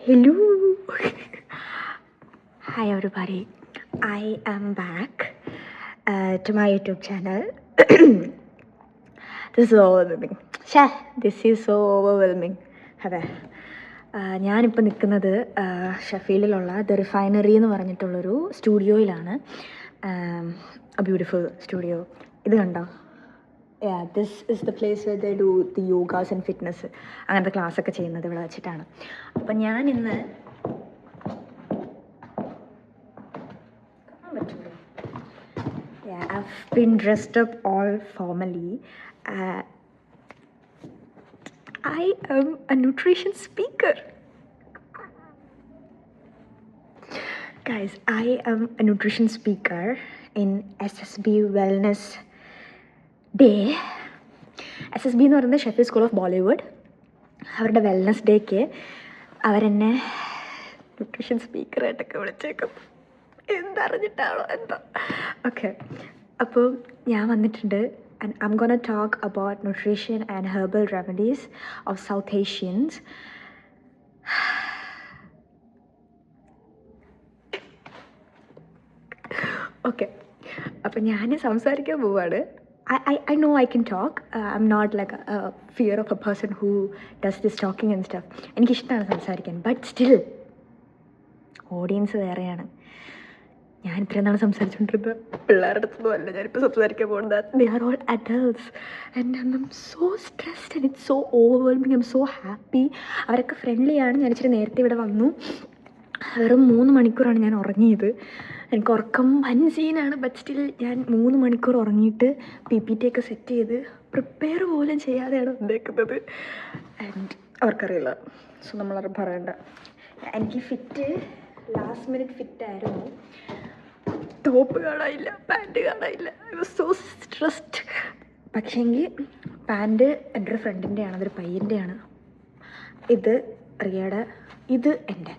Hello. Hi everybody. I am back to my YouTube channel. This is overwhelming. This is so overwhelming. അതെ, ഞാനിപ്പോൾ നിൽക്കുന്നത് ഷെഫീൽഡിലുള്ള the refinery എന്ന് പറഞ്ഞിട്ടുള്ളൊരു സ്റ്റുഡിയോയിലാണ്. A beautiful studio. ഇത് കണ്ടോ? This is the place were they do the yogas and fitness, അങ്ങനത്തെ ക്ലാസ്സൊക്കെ ചെയ്യുന്നത് ഇവിടെ വെച്ചിട്ടാണ്. അപ്പം ഞാൻ ഇന്ന് I've been dressed up all formally. I am a nutrition speaker. Guys, I am a nutrition speaker in SSB Wellness Day. SSB എന്ന് പറയുന്നത് ഷെഫീൽഡ് സ്കൂൾ ഓഫ് ബോളിവുഡ്. അവരുടെ വെൽനസ് ഡേക്ക് അവരെന്നെ ന്യൂട്രീഷൻ സ്പീക്കറായിട്ടൊക്കെ വിളിച്ചേക്കും. എന്തറിഞ്ഞിട്ടാണോ എന്തോ. ഓക്കെ, അപ്പോൾ ഞാൻ വന്നിട്ടുണ്ട്. And I'm gonna talk about nutrition and herbal remedies of South Asians. Okay, അപ്പോൾ ഞാൻ സംസാരിക്കാൻ പോവാണ്. I know I can talk. I'm not like a fear of a person who does this talking and stuff. എനിക്കിഷ്ടമാണ് സംസാരിക്കാൻ. But still audience വേറെയാണ്. ഞാൻ ഇത്രയും നാൾ സംസാരിച്ചുകൊണ്ടിരുന്നത് പിള്ളേരുടെ അടുത്തൊന്നും അല്ല ഞാനിപ്പോൾ സംസാരിക്കാൻ പോകുന്നത്. They are all adults and I M so stressed and it's so overwhelming. I M so happy. അവരൊക്കെ ഫ്രണ്ട്ലിയാണ്. ഞാൻ ഇച്ചിരി നേരത്തെ ഇവിടെ വന്നു. വെറും 3 മണിക്കൂറാണ് ഞാൻ ഉറങ്ങിയത്. എനിക്ക് ഉറക്കം വൻ സീനാണ്. ബട്ട് സ്റ്റിൽ ഞാൻ 3 മണിക്കൂർ ഉറങ്ങിയിട്ട് PPT ഒക്കെ സെറ്റ് ചെയ്ത് പ്രിപ്പയർ പോലും ചെയ്യാതെയാണ് വന്നേക്കുന്നത്. ആൻഡ് അവർക്കറിയില്ല, സോ നമ്മളത് പറയണ്ട. എനിക്ക് ഫിറ്റ് ലാസ്റ്റ് മിനിറ്റ് ഫിറ്റായിരുന്നു. ടോപ്പ് കാണാനില്ല, പാൻറ്റ് കാണാനില്ല. I was so stressed. പക്ഷേങ്കിൽ പാൻറ്റ് എൻ്റെ ഒരു ഫ്രണ്ടിൻ്റെയാണ്, അതൊരു പയ്യൻ്റെയാണ്. ഇത് റിയയുടെ, ഇത് എൻ്റെ.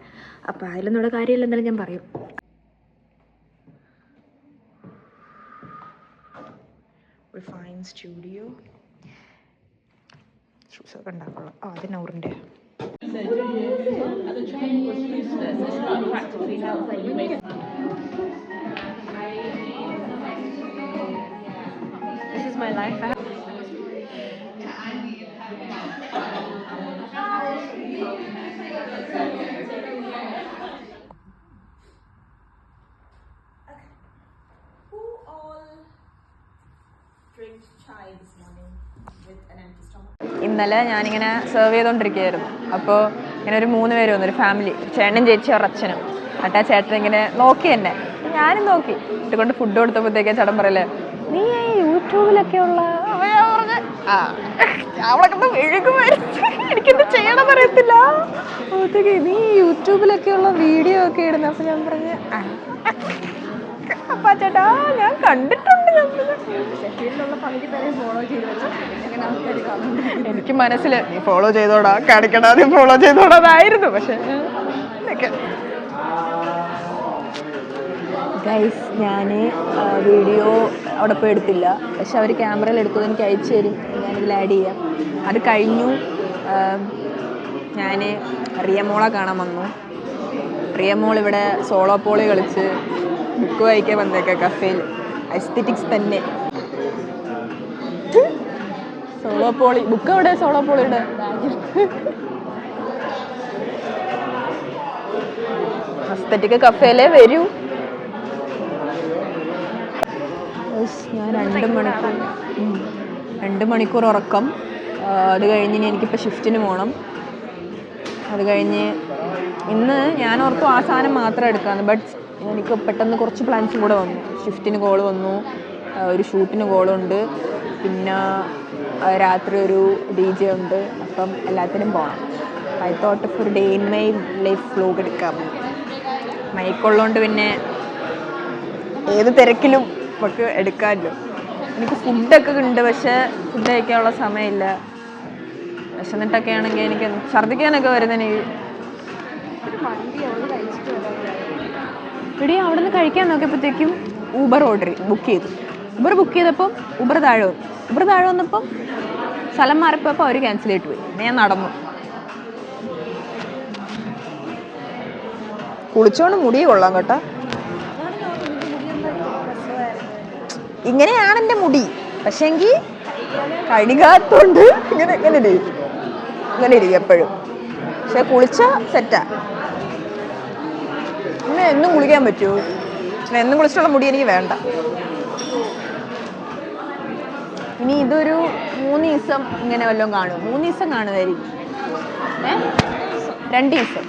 അപ്പോൾ അതിലൊന്നുള്ള കാര്യമില്ല, എന്തായാലും ഞാൻ പറയും. റിഫൈൻ സ്റ്റുഡിയോ ഷൂസൊക്കെ ഉണ്ടാക്കുള്ളൂ. അത് നൗറിൻ്റെ. This is my life. Who all drink chai this morning with an empty stomach? ഇന്നലെ ഞാനിങ്ങനെ സെർവ് ചെയ്തുകൊണ്ടിരിക്കുകയായിരുന്നു. അപ്പോൾ ഇങ്ങനെ ഒരു 3 പേര് വന്നു, ഒരു ഫാമിലി, ചേട്ടനും ചേച്ചി അവരുടെ അച്ഛനും. എന്നിട്ട് ആ ചേട്ടൻ ഇങ്ങനെ നോക്കി എന്നെ, ഞാനും നോക്കി. ഇട്ടുകൊണ്ട് ഫുഡ് കൊടുത്തപ്പോഴത്തേക്ക് ചേട്ടൻ പറയല്ലേ, നീ യൂട്യൂബിലൊക്കെ ഉള്ള പറഞ്ഞ് അവളൊക്കെ മെഴുകുമായിരുന്നു. എനിക്കെന്ത് ചെയ്യണമെന്ന് അറിയത്തില്ല. അപ്പോഴത്തേക്ക് നീ യൂട്യൂബിലൊക്കെ ഉള്ള വീഡിയോ ഒക്കെ ഇടുന്നു. അപ്പം ഞാൻ പറഞ്ഞ് അപ്പം ചേട്ടാ ഞാൻ കണ്ടിട്ടുണ്ട്. എനിക്ക് മനസ്സിൽ നീ ഫോളോ ചെയ്തോടാ, കാണിക്കടാ, നീ ഫോളോ ചെയ്തോടാതായിരുന്നു. പക്ഷെ ഗൈസ്, ഞാൻ വീഡിയോ അവിടെ പോയി എടുത്തില്ല. പക്ഷെ അവർ ക്യാമറയിൽ എടുത്തത് എനിക്ക് അയച്ചു തരും, ഞാനിതിൽ ആഡ് ചെയ്യാം. അത് കഴിഞ്ഞു. ഞാൻ റിയമോളെ കാണാൻ വന്നു. റിയമോൾ ഇവിടെ സോളോ പോളി കളിച്ച് ബുക്ക് വായിക്കാൻ വന്നേക്കാം കഫേയിൽ. എസ്തെറ്റിക്സ് തന്നെ. സോളോ പോളി ബുക്ക് എവിടെ? സോളോ പോളിയുടെ എസ്തെറ്റിക് കഫേയിലേ വരൂ. ഞാൻ 2 മണിക്കൂർ ഉറക്കം. അത് കഴിഞ്ഞ് എനിക്കിപ്പോൾ ഷിഫ്റ്റിന് പോകണം. അത് കഴിഞ്ഞ് ഇന്ന് ഞാൻ ഓർത്തു ആ സാധനം മാത്രം എടുക്കാമെന്ന്. ബട്ട് എനിക്ക് പെട്ടെന്ന് കുറച്ച് പ്ലാൻസും കൂടെ വന്നു. ഷിഫ്റ്റിന് കോൾ വന്നു, ഒരു ഷൂട്ടിന് കോളുണ്ട്, പിന്നെ രാത്രി ഒരു DJ ഉണ്ട്. അപ്പം എല്ലാത്തിനും പോകണം. ഐ തോട്ട് ഓഫ് ഒരു day in my life vlog എടുക്കാം. മൈക്കുള്ളതുകൊണ്ട് പിന്നെ ഏത് തിരക്കിലും നമുക്ക് എടുക്കാമല്ലോ. എനിക്ക് ഫുഡൊക്കെ ഉണ്ട്, പക്ഷേ ഫുഡ് കഴിക്കാനുള്ള സമയമില്ല. വിശന്നിട്ടൊക്കെ ആണെങ്കിൽ എനിക്ക് ഛർദ്ദിക്കാനൊക്കെ വരുന്നതിന് ഇവിടെ അവിടെ നിന്ന് കഴിക്കാൻ നോക്കിയപ്പോഴത്തേക്കും ഊബർ ബുക്ക് ചെയ്തപ്പം ഊബർ താഴെ വന്നപ്പം സ്ഥലം മാറിപ്പോയപ്പോൾ അവർ ക്യാൻസൽ ചെയ്തിട്ട് പോയി. ഞാൻ നടന്നു. കുളിച്ചോണ്ട് മുടി കൊള്ളാം കേട്ടോ. ഇങ്ങനെയാണ് എൻ്റെ മുടി, പക്ഷെങ്കിൽ കഴുകാത്തോണ്ട് ഇങ്ങനെ ഇങ്ങനെ ഇരിക്കും എപ്പോഴും. പക്ഷെ കുളിച്ച സെറ്റാ. പിന്നെ എന്നും കുളിക്കാൻ പറ്റുമോ? എന്നും കുളിച്ചിട്ടുള്ള മുടി എനിക്ക് വേണ്ട. ഇനി ഇതൊരു 3 ദിവസം ഇങ്ങനെ വല്ലതും കാണും. 3 ദിവസം കാണുമായിരിക്കും. 2 ദിവസം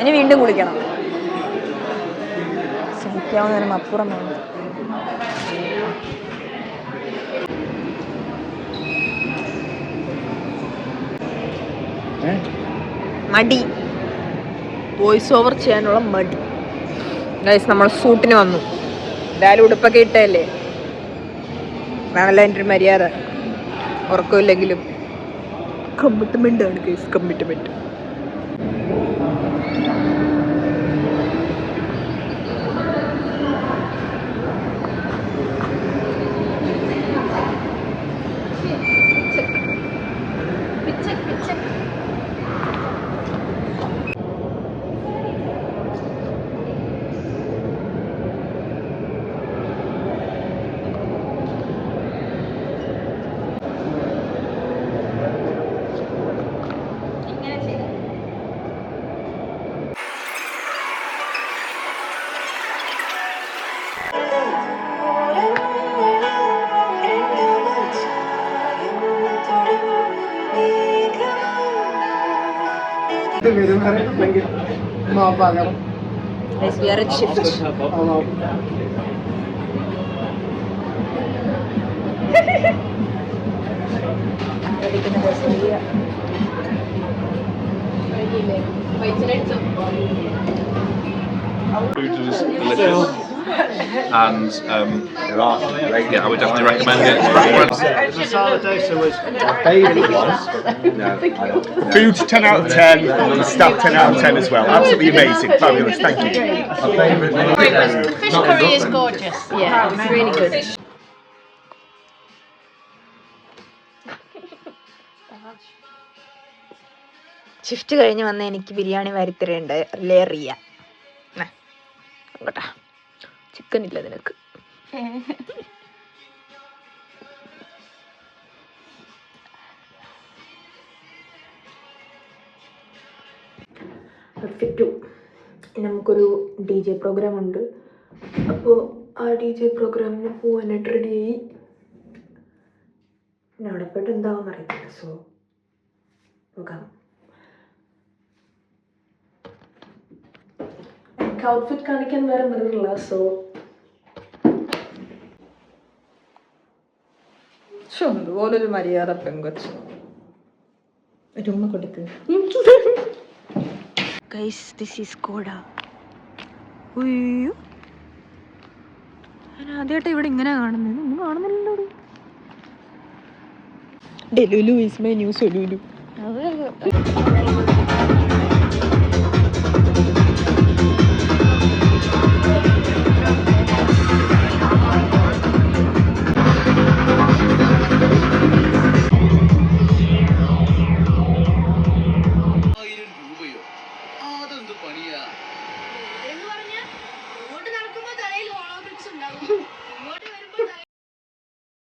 ഇനി വീണ്ടും കുളിക്കണം. ശ്രമിക്കാവുന്നതിനും അപ്പുറം വേണം. മടി, വോയിസ് ഓവർ ചെയ്യാനുള്ള മടി. ഗൈസ്, നമ്മൾ ഷൂട്ടിന് വന്നു. എന്തായാലും ഉടുപ്പൊക്കെ ഇട്ടല്ലേ, വേണമല്ലോ എൻ്റെ ഒരു മര്യാദ. ഉറക്കമില്ലെങ്കിലും കമ്മിറ്റ്മെൻ്റ് ആണ് guys, commitment. Guys, we are at shift. Food was delicious, and yeah, I would definitely recommend it. The Saladosa was my favourite one. Food 10 out of 10, the staff 10 out of 10 as well. Absolutely amazing, fabulous, thank you. Fish curry is gorgeous. Yeah, it's really good. Shift കഴിഞ്ഞ് വന്ന എനിക്ക് ബിരിയാണി വരുത്തരുണ്ട് അല്ലേ റിയ? കേട്ടാ, chicken ഇല്ല നിനക്ക്. നമുക്കൊരു DJ programme ഉണ്ട്. അപ്പോൾ ആ DJ പ്രോഗ്രാമിന് പോകാനായിട്ട് റെഡിയായി. പിന്നെ അവിടെ പോയിട്ട് എന്താവും അറിയില്ല. സോ പോകാം. എനിക്ക് ഔട്ട്ഫിറ്റ് കാണിക്കാൻ വേറെ മിററില്ല. സോ അതുപോലൊരു മര്യാദ പെങ്കൊച്ച് ഒരു ഉമ്മ കൊടുത്ത്. ഗൈസ്, ദിസ് ഈസ് കോഡ. ഉയ്യോ, ഞാൻ ആദ്യമായിട്ട് ഇവിടെ ഇങ്ങനെ കാണുന്നത്. ഒന്നും കാണുന്നില്ലല്ലോ. Delulu is my new സൊലുലു.